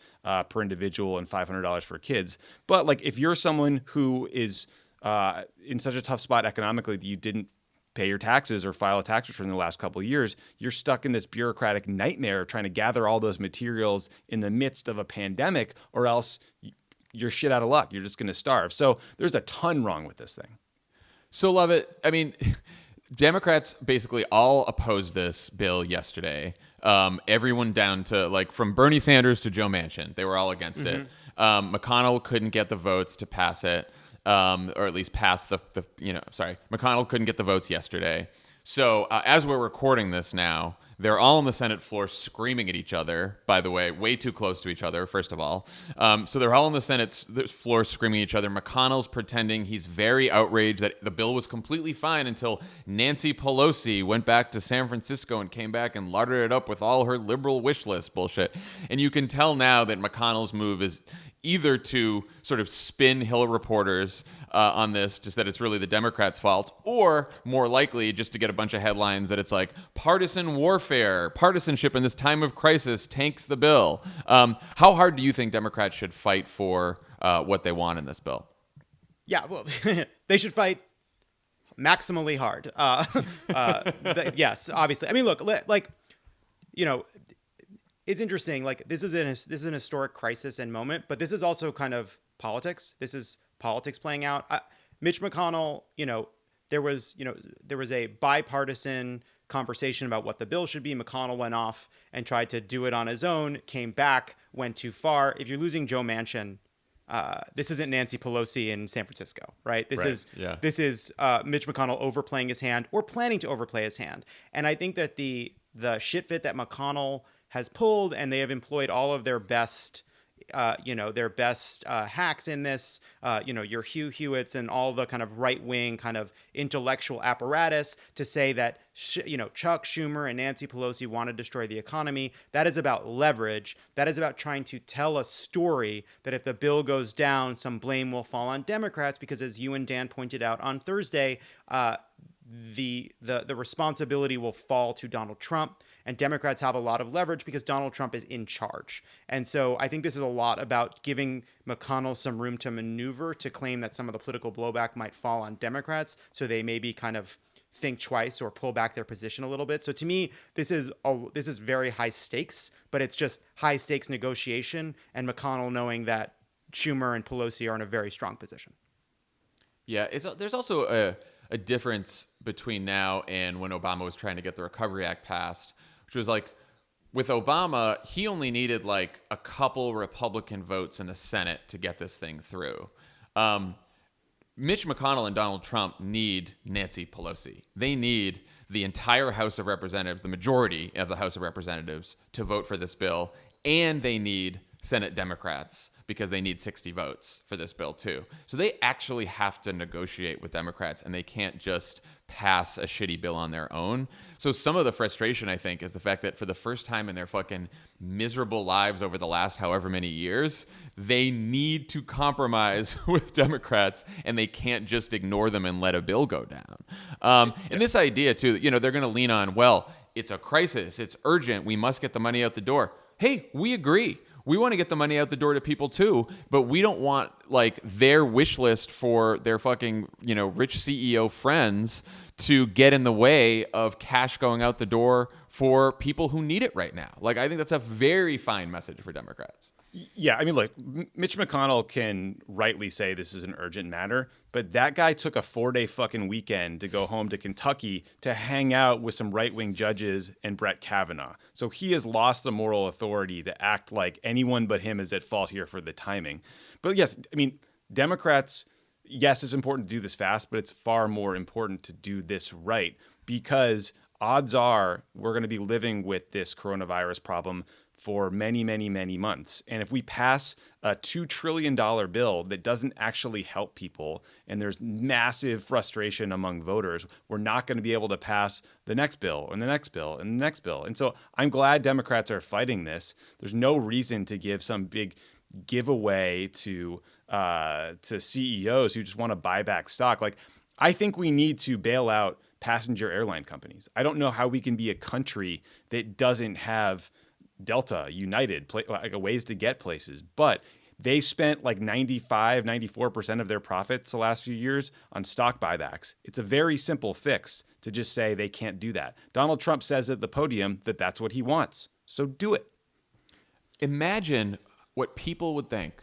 per individual and $500 for kids. But, like, if you're someone who is in such a tough spot economically that you didn't pay your taxes or file a tax return in the last couple of years, you're stuck in this bureaucratic nightmare trying to gather all those materials in the midst of a pandemic, or else you're shit out of luck. You're just going to starve. So there's a ton wrong with this thing. So, Lovett, I mean, Democrats basically all opposed this bill yesterday. Everyone down to, like, from Bernie Sanders to Joe Manchin, they were all against it. McConnell couldn't get the votes to pass it. Or at least pass McConnell couldn't get the votes yesterday. So as we're recording this now, they're all on the Senate floor screaming at each other, by the way, way too close to each other, first of all. So they're all on the Senate floor screaming at each other. McConnell's pretending he's very outraged that the bill was completely fine until Nancy Pelosi went back to San Francisco and came back and larded it up with all her liberal wish list bullshit. And you can tell now that McConnell's move is either to sort of spin Hill reporters on this, just that it's really the Democrats' fault, or more likely just to get a bunch of headlines that it's like partisan warfare, partisanship in this time of crisis tanks the bill. How hard do you think Democrats should fight for what they want in this bill? Yeah, well, they should fight maximally hard. Yes, obviously. I mean, look, like, you know, it's interesting. Like, this is an historic crisis and moment, but this is also kind of politics. This is politics playing out. Mitch McConnell, there was a bipartisan conversation about what the bill should be. McConnell went off and tried to do it on his own, came back, went too far. If you're losing Joe Manchin, this isn't Nancy Pelosi in San Francisco, right? This is Mitch McConnell overplaying his hand or planning to overplay his hand. And I think that the shit fit that McConnell has pulled, and they have employed all of their best hacks in this, your Hugh Hewitts and all the kind of right-wing kind of intellectual apparatus to say that, Chuck Schumer and Nancy Pelosi want to destroy the economy. That is about leverage. That is about trying to tell a story that if the bill goes down, some blame will fall on Democrats, because as you and Dan pointed out on Thursday, the responsibility will fall to Donald Trump. And Democrats have a lot of leverage because Donald Trump is in charge. And so I think this is a lot about giving McConnell some room to maneuver to claim that some of the political blowback might fall on Democrats. So they maybe kind of think twice or pull back their position a little bit. So to me, this is very high stakes, but it's just high stakes negotiation, and McConnell knowing that Schumer and Pelosi are in a very strong position. Yeah, there's also a difference between now and when Obama was trying to get the Recovery Act passed, which was like, with Obama, he only needed like a couple Republican votes in the Senate to get this thing through. Mitch McConnell and Donald Trump need Nancy Pelosi. They need the entire House of Representatives, the majority of the House of Representatives, to vote for this bill, and they need Senate Democrats because they need 60 votes for this bill too. So they actually have to negotiate with Democrats, and they can't just pass a shitty bill on their own. So some of the frustration, I think, is the fact that for the first time in their fucking miserable lives over the last however many years, they need to compromise with Democrats, and they can't just ignore them and let a bill go down. And this idea too, you know, they're going to lean on, well, it's a crisis, it's urgent, we must get the money out the door. Hey, we agree. We want to get the money out the door to people too, but we don't want like their wish list for their fucking, you know, rich CEO friends to get in the way of cash going out the door for people who need it right now. Like, I think that's a very fine message for Democrats. Yeah, I mean, look, Mitch McConnell can rightly say this is an urgent matter, but that guy took a 4-day fucking weekend to go home to Kentucky to hang out with some right-wing judges and Brett Kavanaugh. So he has lost the moral authority to act like anyone but him is at fault here for the timing. But yes, I mean, Democrats, yes, it's important to do this fast, but it's far more important to do this right, because odds are we're going to be living with this coronavirus problem for many, many, many months. And if we pass a $2 trillion bill that doesn't actually help people, and there's massive frustration among voters, we're not going to be able to pass the next bill and the next bill and the next bill. And so I'm glad Democrats are fighting this. There's no reason to give some big giveaway to CEOs who just want to buy back stock. Like, I think we need to bail out passenger airline companies. I don't know how we can be a country that doesn't have Delta, United, like ways to get places. But they spent like 94% of their profits the last few years on stock buybacks. It's a very simple fix to just say they can't do that. Donald Trump says at the podium that that's what he wants. So do it. Imagine what people would think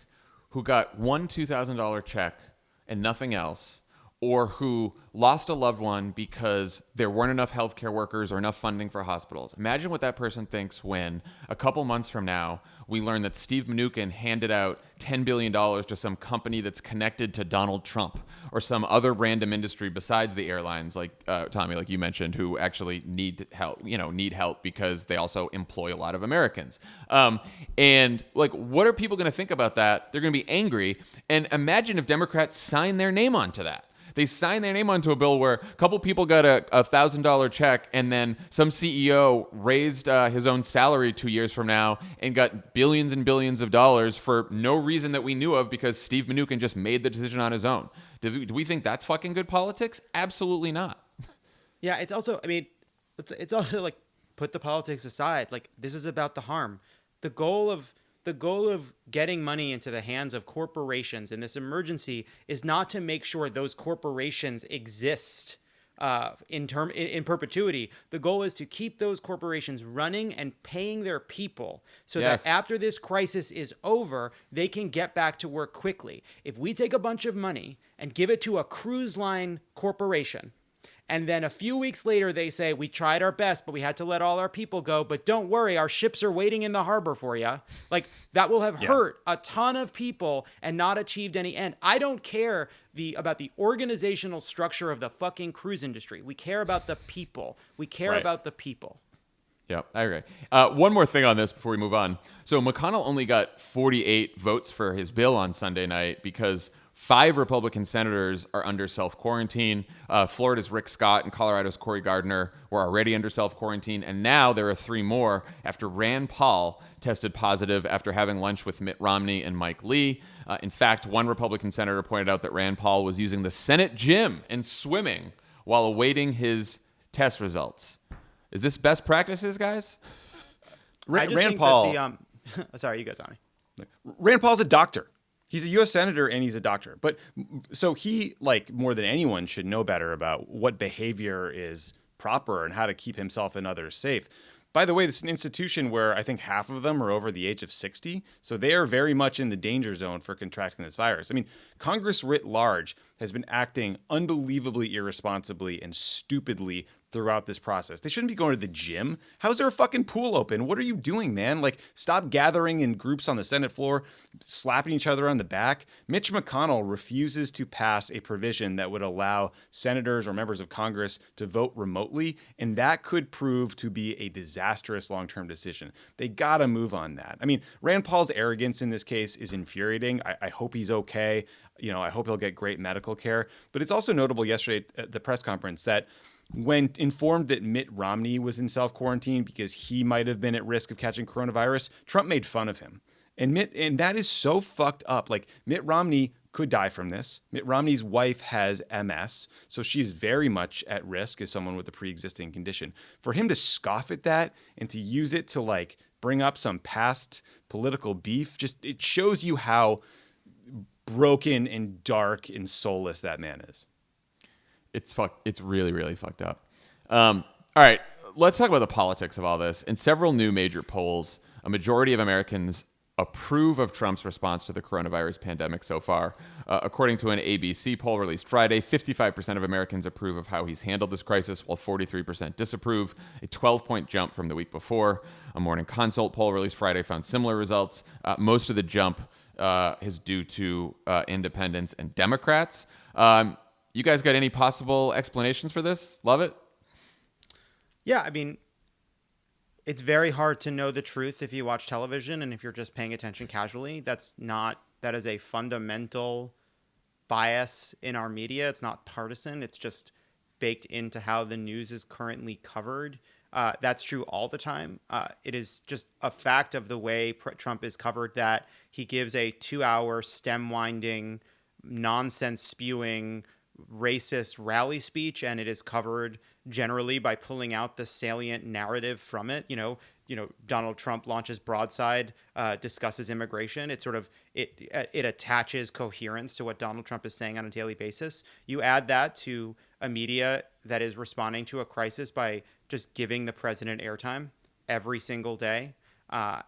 who got one $2,000 check and nothing else, or who lost a loved one because there weren't enough healthcare workers or enough funding for hospitals. Imagine what that person thinks when a couple months from now, we learn that Steve Mnuchin handed out $10 billion to some company that's connected to Donald Trump or some other random industry besides the airlines, like Tommy, like you mentioned, who actually need help because they also employ a lot of Americans. And like, what are people going to think about that? They're going to be angry. And imagine if Democrats sign their name onto that. They signed their name onto a bill where a couple people got a $1,000 check, and then some CEO raised his own salary 2 years from now and got billions and billions of dollars for no reason that we knew of, because Steve Mnuchin just made the decision on his own. Do we think that's fucking good politics? Absolutely not. Yeah, it's also, I mean, it's also like, put the politics aside. Like, this is about the harm. The goal of getting money into the hands of corporations in this emergency is not to make sure those corporations exist in perpetuity. The goal is to keep those corporations running and paying their people so Yes. that after this crisis is over, they can get back to work quickly. If we take a bunch of money and give it to a cruise line corporation, and then a few weeks later, they say, we tried our best, but we had to let all our people go. But don't worry, our ships are waiting in the harbor for you. Like, that will have hurt a ton of people and not achieved any end. I don't care about the organizational structure of the fucking cruise industry. We care about the people. We care Right. about the people. Yeah, I agree. One more thing on this before we move on. So McConnell only got 48 votes for his bill on Sunday night because 5 Republican senators are under self-quarantine. Florida's Rick Scott and Colorado's Cory Gardner were already under self-quarantine. And now there are 3 more after Rand Paul tested positive after having lunch with Mitt Romney and Mike Lee. In fact, one Republican senator pointed out that Rand Paul was using the Senate gym and swimming while awaiting his test results. Is this best practices, guys? I just Rand think Paul. that sorry, you guys on me. Rand Paul's a doctor. He's a U.S. senator and he's a doctor. But so he, like more than anyone, should know better about what behavior is proper and how to keep himself and others safe. By the way, this is an institution where I think half of them are over the age of 60. So they are very much in the danger zone for contracting this virus. I mean, Congress writ large has been acting unbelievably irresponsibly and stupidly throughout this process. They shouldn't be going to the gym. How's there a fucking pool open? What are you doing, man? Like, stop gathering in groups on the Senate floor, slapping each other on the back. Mitch McConnell refuses to pass a provision that would allow senators or members of Congress to vote remotely, and that could prove to be a disastrous long-term decision. They gotta move on that. I mean, Rand Paul's arrogance in this case is infuriating. I hope he's okay. You know, I hope he'll get great medical care. But it's also notable yesterday at the press conference that when informed that Mitt Romney was in self-quarantine because he might have been at risk of catching coronavirus, Trump made fun of him. And that is so fucked up. Like, Mitt Romney could die from this. Mitt Romney's wife has MS, so she's very much at risk as someone with a pre-existing condition. For him to scoff at that and to use it to, like, bring up some past political beef, just it shows you how broken and dark and soulless that man is. It's really, really fucked up. All right, let's talk about the politics of all this. In several new major polls, a majority of Americans approve of Trump's response to the coronavirus pandemic so far. According to an ABC poll released Friday, 55% of Americans approve of how he's handled this crisis, while 43% disapprove, a 12-point jump from the week before. A Morning Consult poll released Friday found similar results. Most of the jump is due to independents and Democrats. You guys got any possible explanations for this? Love it? Yeah, I mean, it's very hard to know the truth if you watch television and if you're just paying attention casually. That is a fundamental bias in our media. It's not partisan. It's just baked into how the news is currently covered. That's true all the time. It is just a fact of the way Trump is covered that he gives a 2-hour stem-winding, nonsense-spewing, racist rally speech, and it is covered generally by pulling out the salient narrative from it. You know, Donald Trump launches Broadside, discusses immigration. It sort of it attaches coherence to what Donald Trump is saying on a daily basis. You add that to a media that is responding to a crisis by just giving the president airtime every single day.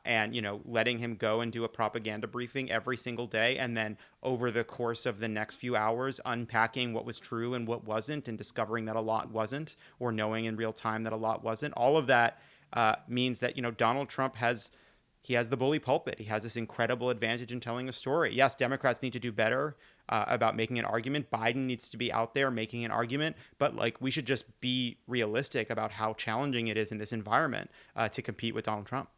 And, you know, letting him go and do a propaganda briefing every single day. And then over the course of the next few hours, unpacking what was true and what wasn't, and discovering that a lot wasn't, or knowing in real time that a lot wasn't. All of that means that, you know, Donald Trump has the bully pulpit. He has this incredible advantage in telling a story. Yes, Democrats need to do better about making an argument. Biden needs to be out there making an argument. But, like, we should just be realistic about how challenging it is in this environment to compete with Donald Trump.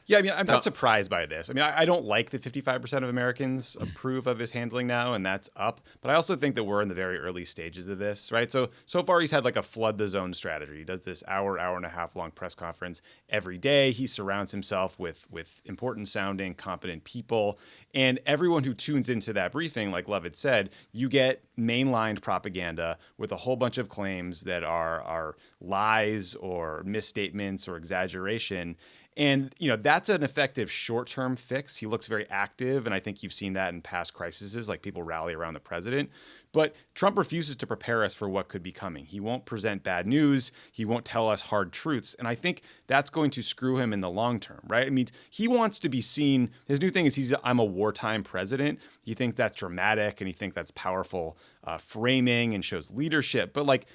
Yeah, I mean, I'm not surprised by this. I mean, I don't like that 55% of Americans approve of his handling now, and that's up. But I also think that we're in the very early stages of this, right? So far, he's had like a flood the zone strategy. He does this hour and a half long press conference every day. He surrounds himself with important sounding, competent people. And everyone who tunes into that briefing, like Lovett said, you get mainlined propaganda with a whole bunch of claims that are lies or misstatements or exaggeration. And, you know, that's an effective short-term fix. He looks very active, and I think you've seen that in past crises, like people rally around the president. But Trump refuses to prepare us for what could be coming. He won't present bad news. He won't tell us hard truths. And I think that's going to screw him in the long term, right? I mean, he wants to be seen. His new thing is I'm a wartime president. He thinks that's dramatic, and he thinks that's powerful framing and shows leadership. But, like,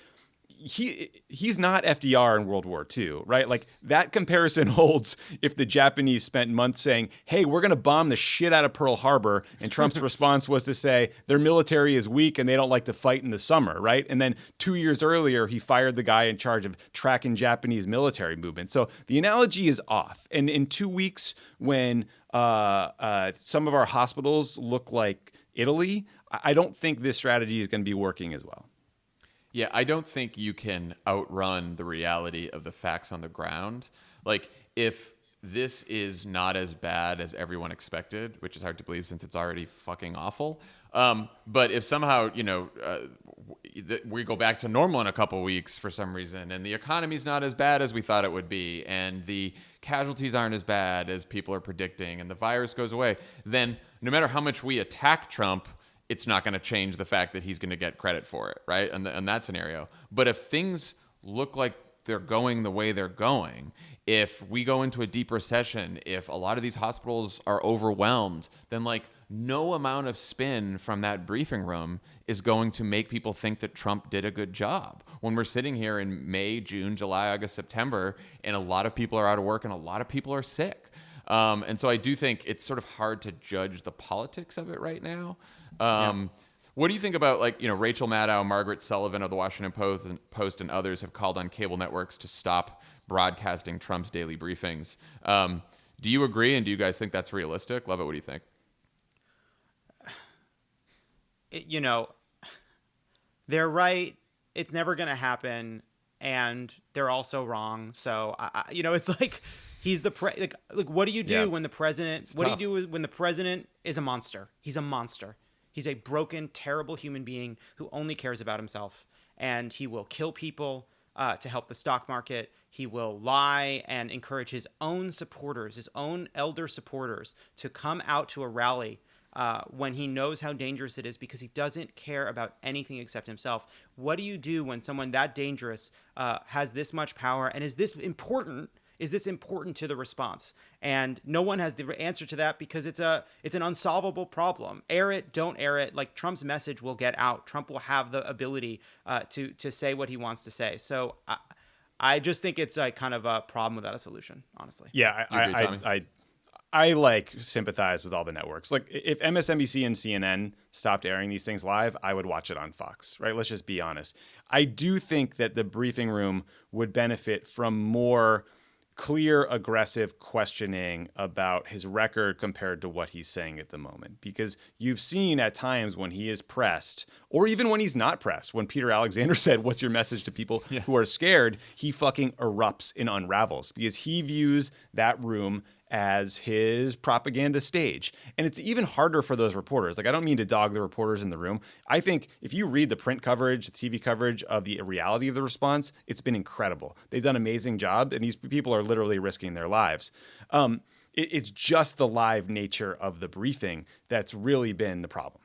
he's not FDR in World War II, right? Like, that comparison holds if the Japanese spent months saying, hey, we're going to bomb the shit out of Pearl Harbor. And Trump's response was to say their military is weak and they don't like to fight in the summer, right? And then 2 years earlier, he fired the guy in charge of tracking Japanese military movement. So the analogy is off. And in 2 weeks, when some of our hospitals look like Italy, I don't think this strategy is going to be working as well. Yeah, I don't think you can outrun the reality of the facts on the ground. Like, if this is not as bad as everyone expected, which is hard to believe since it's already fucking awful. But if somehow, we go back to normal in a couple weeks for some reason, and the economy's not as bad as we thought it would be, and the casualties aren't as bad as people are predicting, and the virus goes away, then no matter how much we attack Trump, it's not going to change the fact that he's going to get credit for it, right? In that scenario. But if things look like they're going the way they're going, if we go into a deep recession, if a lot of these hospitals are overwhelmed, then like no amount of spin from that briefing room is going to make people think that Trump did a good job. When we're sitting here in May, June, July, August, September, and a lot of people are out of work and a lot of people are sick. And so I do think it's sort of hard to judge the politics of it right now. What do you think about, like, Rachel Maddow, Margaret Sullivan of the Washington Post, and others have called on cable networks to stop broadcasting Trump's daily briefings? Do you agree, and do you guys think that's realistic? Love it. What do you think? They're right. It's never going to happen, and they're also wrong. So, it's like he's the what do you do when the president? What do you do when the president is a monster? He's a monster. He's a broken, terrible human being who only cares about himself, and he will kill people to help the stock market. He will lie and encourage his own supporters, his own elder supporters, to come out to a rally when he knows how dangerous it is, because he doesn't care about anything except himself. What do you do when someone that dangerous has this much power, and is this important? Is this important to the response? And no one has the answer to that, because it's an unsolvable problem. Air it, don't air it. Like, Trump's message will get out. Trump will have the ability to say what he wants to say. So I just think it's a kind of a problem without a solution, honestly. Yeah, I sympathize with all the networks. Like, if MSNBC and CNN stopped airing these things live, I would watch it on Fox, right? Let's just be honest. I do think that the briefing room would benefit from more clear, aggressive questioning about his record compared to what he's saying at the moment. Because you've seen at times when he is pressed, or even when he's not pressed, when Peter Alexander said, "What's your message to people who are scared?" he fucking erupts and unravels, because he views that room as his propaganda stage. And it's even harder for those reporters. Like, I don't mean to dog the reporters in the room. I think if you read the print coverage, the TV coverage of the reality of the response, it's been incredible. They've done an amazing job, and these people are literally risking their lives. It's just the live nature of the briefing that's really been the problem.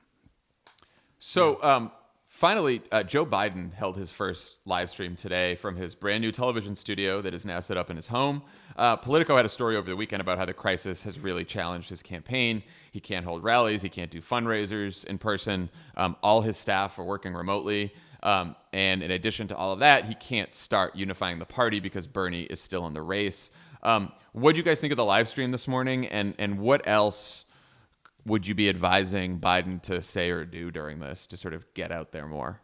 So, finally, Joe Biden held his first live stream today from his brand new television studio that is now set up in his home. Politico had a story over the weekend about how the crisis has really challenged his campaign. He can't hold rallies. He can't do fundraisers in person. All his staff are working remotely. And in addition to all of that, he can't start unifying the party because Bernie is still in the race. What do you guys think of the live stream this morning? And what else would you be advising Biden to say or do during this to sort of get out there more?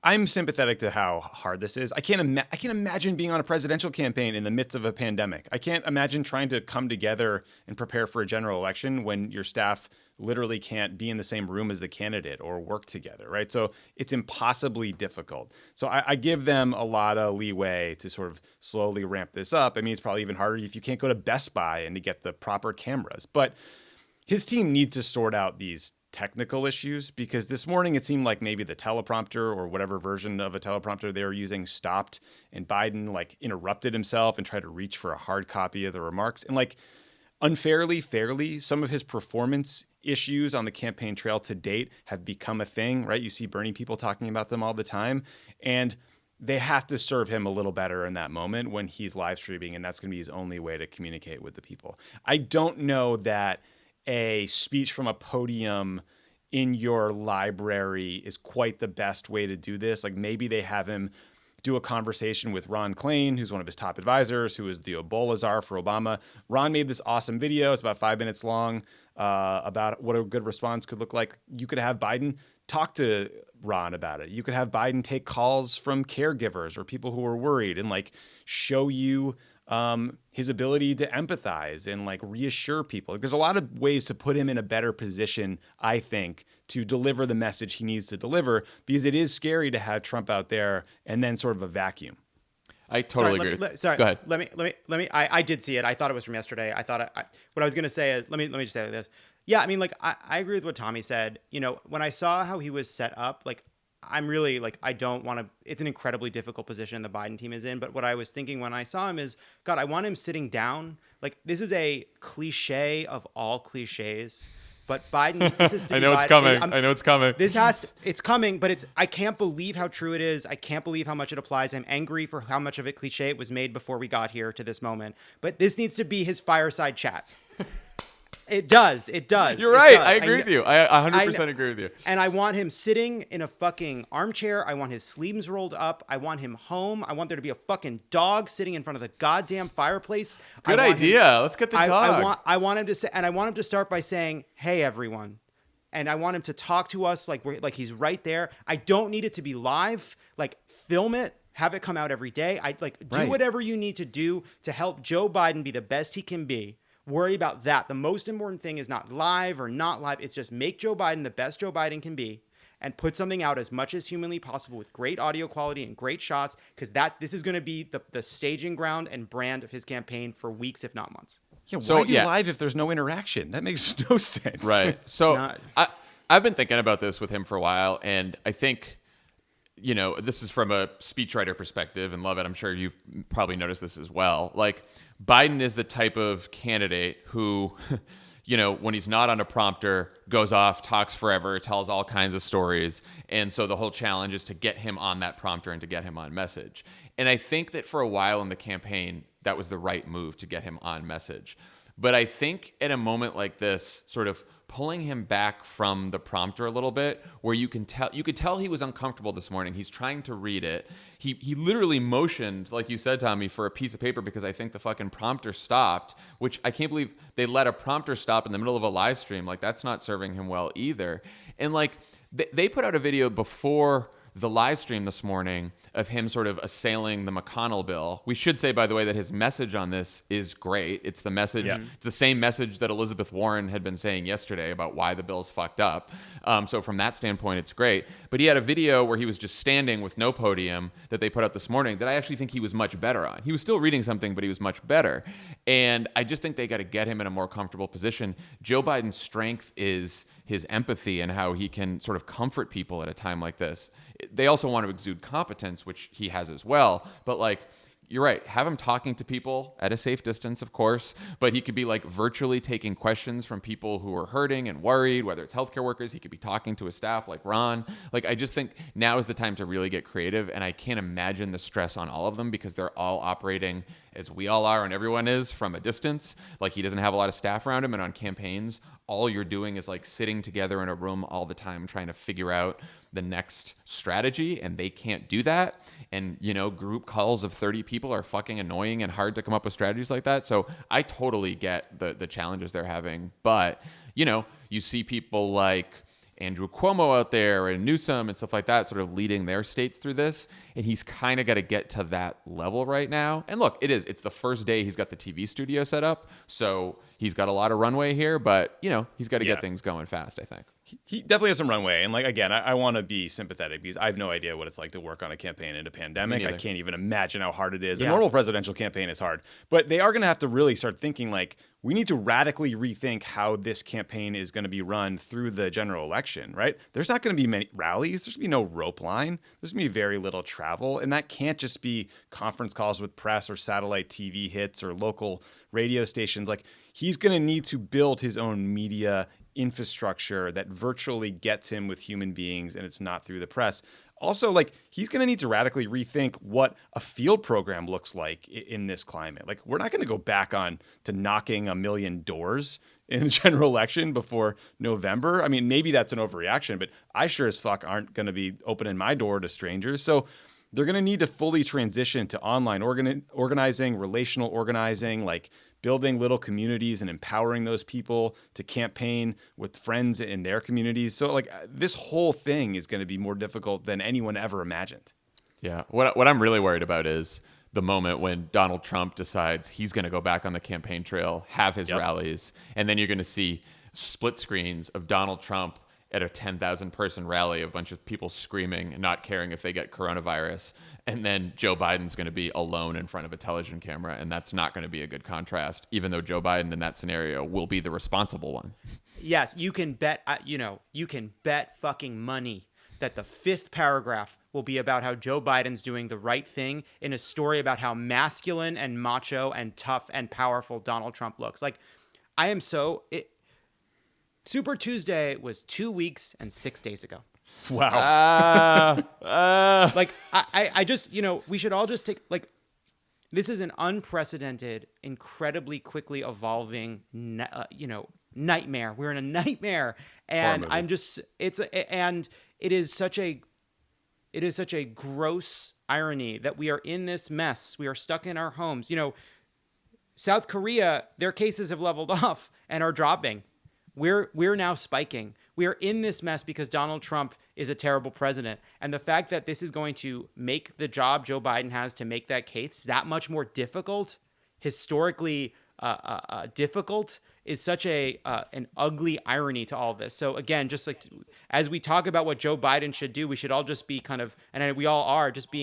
I'm sympathetic to how hard this is. I can't imagine being on a presidential campaign in the midst of a pandemic. I can't imagine trying to come together and prepare for a general election when your staff literally can't be in the same room as the candidate or work together, right? So it's impossibly difficult. So I give them a lot of leeway to sort of slowly ramp this up. I mean, it's probably even harder if you can't go to Best Buy and to get the proper cameras. But his team needs to sort out these technical issues, because this morning it seemed like maybe the teleprompter or whatever version of a teleprompter they were using stopped, and Biden interrupted himself and tried to reach for a hard copy of the remarks. And fairly, some of his performance issues on the campaign trail to date have become a thing, right? You see Bernie people talking about them all the time, and they have to serve him a little better in that moment when he's live streaming, and that's going to be his only way to communicate with the people. I don't know that a speech from a podium in your library is quite the best way to do this. Like, maybe they have him do a conversation with Ron Klain, who's one of his top advisors, who is the Ebola czar for Obama. Ron made this awesome video. It's about 5 minutes long about what a good response could look like. You could have Biden talk to Ron about it. You could have Biden take calls from caregivers or people who are worried and show you his ability to empathize and reassure people. There's a lot of ways to put him in a better position, I think, to deliver the message he needs to deliver, because it is scary to have Trump out there and then sort of a vacuum. I totally sorry, agree. Sorry, Go ahead. Let me. I did see it. I thought it was from yesterday. I thought what I was gonna say is let me just say like this. Yeah, I mean, like I agree with what Tommy said. You know, when I saw how he was set up, like I'm really like I don't want to. It's an incredibly difficult position the Biden team is in. But what I was thinking when I saw him is, God, I want him sitting down. Like this is a cliche of all cliches. But Biden, this is to I be know it's Biden. coming. I know it's coming. It's coming, but I can't believe how true it is. I can't believe how much it applies. I'm angry for how much of it cliche it was made before we got here to this moment. But this needs to be his fireside chat. It does. You're right. I agree with you. I 100% agree with you. And I want him sitting in a fucking armchair. I want his sleeves rolled up. I want him home. I want there to be a fucking dog sitting in front of the goddamn fireplace. Good idea. Let's get the dog. I want him to say, and I want him to start by saying, "Hey, everyone." And I want him to talk to us like he's right there. I don't need it to be live. Like film it, have it come out every day. Do whatever you need to do to help Joe Biden be the best he can be. Worry about that. The most important thing is not live or not live. It's just make Joe Biden the best Joe Biden can be and put something out as much as humanly possible with great audio quality and great shots because this is going to be the staging ground and brand of his campaign for weeks, if not months. Yeah, why do live if there's no interaction? That makes no sense. Right. So I've been thinking about this with him for a while, and I think, you know, this is from a speechwriter perspective, and Lovett, I'm sure you've probably noticed this as well. Like, Biden is the type of candidate who, you know, when he's not on a prompter, goes off, talks forever, tells all kinds of stories. And so the whole challenge is to get him on that prompter and to get him on message. And I think that for a while in the campaign, that was the right move to get him on message. But I think at a moment like this, sort of pulling him back from the prompter a little bit, where you could tell he was uncomfortable this morning. He's trying to read it. He literally motioned, like you said, Tommy, for a piece of paper because I think the fucking prompter stopped, which I can't believe they let a prompter stop in the middle of a live stream. Like, that's not serving him well either. And like they put out a video before the live stream this morning of him sort of assailing the McConnell bill. We should say, by the way, that his message on this is great. It's the message, It's the same message that Elizabeth Warren had been saying yesterday about why the bill's fucked up. So from that standpoint, it's great. But he had a video where he was just standing with no podium that they put out this morning that I actually think he was much better on. He was still reading something, but he was much better. And I just think they got to get him in a more comfortable position. Joe Biden's strength is his empathy and how he can sort of comfort people at a time like this. They also want to exude competence, which he has as well. But like, you're right. Have him talking to people at a safe distance, of course, but he could be like virtually taking questions from people who are hurting and worried, whether it's healthcare workers. He could be talking to his staff like Ron. Like, I just think now is the time to really get creative. And I can't imagine the stress on all of them because they're all operating as we all are and everyone is from a distance. Like, he doesn't have a lot of staff around him, and on campaigns, all you're doing is like sitting together in a room all the time trying to figure out the next strategy, and they can't do that. And, you know, group calls of 30 people are fucking annoying and hard to come up with strategies like that. So I totally get the challenges they're having. But, you know, you see people like Andrew Cuomo out there and Newsom and stuff like that sort of leading their states through this. And he's kind of got to get to that level right now. And look, it's the first day he's got the TV studio set up. So he's got a lot of runway here, but, you know, he's got to get things going fast, I think. He definitely has some runway. And like, again, I want to be sympathetic because I have no idea what it's like to work on a campaign in a pandemic. I can't even imagine how hard it is. A normal presidential campaign is hard, but they are going to have to really start thinking like, we need to radically rethink how this campaign is going to be run through the general election, right? There's not going to be many rallies. There's going to be no rope line. There's going to be very little travel. And that can't just be conference calls with press or satellite TV hits or local radio stations. Like, he's going to need to build his own media infrastructure that virtually gets him with human beings, and it's not through the press. Also, like, he's going to need to radically rethink what a field program looks like in this climate. Like, we're not going to go back on to knocking 1 million doors in the general election before November. I mean, maybe that's an overreaction, but I sure as fuck aren't going to be opening my door to strangers. So they're going to need to fully transition to online organizing, relational organizing, like building little communities and empowering those people to campaign with friends in their communities. So like, this whole thing is going to be more difficult than anyone ever imagined. Yeah. What I'm really worried about is the moment when Donald Trump decides he's going to go back on the campaign trail, have his rallies, and then you're going to see split screens of Donald Trump at a 10,000 person rally, a bunch of people screaming and not caring if they get coronavirus. And then Joe Biden's going to be alone in front of a television camera. And that's not going to be a good contrast, even though Joe Biden in that scenario will be the responsible one. Yes, you can bet, you can bet fucking money that the 5th paragraph will be about how Joe Biden's doing the right thing in a story about how masculine and macho and tough and powerful Donald Trump looks. Like, I am Super Tuesday was 2 weeks and 6 days ago. Wow. Like, I just, we should all just take, like, this is an unprecedented, incredibly quickly evolving, nightmare. We're in a nightmare. And I'm just, it is such a gross irony that we are in this mess. We are stuck in our homes. South Korea, their cases have leveled off and are dropping. We're now spiking. We are in this mess because Donald Trump is a terrible president. And the fact that this is going to make the job Joe Biden has to make that case that much more difficult, historically difficult, is such an ugly irony to all of this. So again, just like as we talk about what Joe Biden should do, we should all just be and we all are, just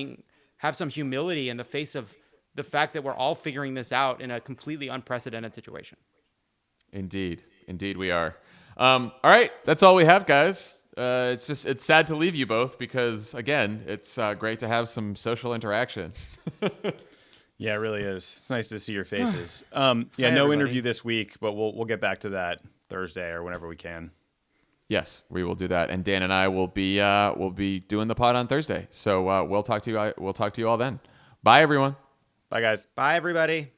have some humility in the face of the fact that we're all figuring this out in a completely unprecedented situation. Indeed we are. All right, that's all we have, guys. It's sad to leave you both because, again, it's great to have some social interaction. Yeah, it really is. It's nice to see your faces. No everybody. interview this week, but we'll get back to that Thursday or whenever we can. Yes, we will do that, and Dan and I will be doing the pod on Thursday. So we'll talk to you all then. Bye, everyone. Bye, guys. Bye, everybody.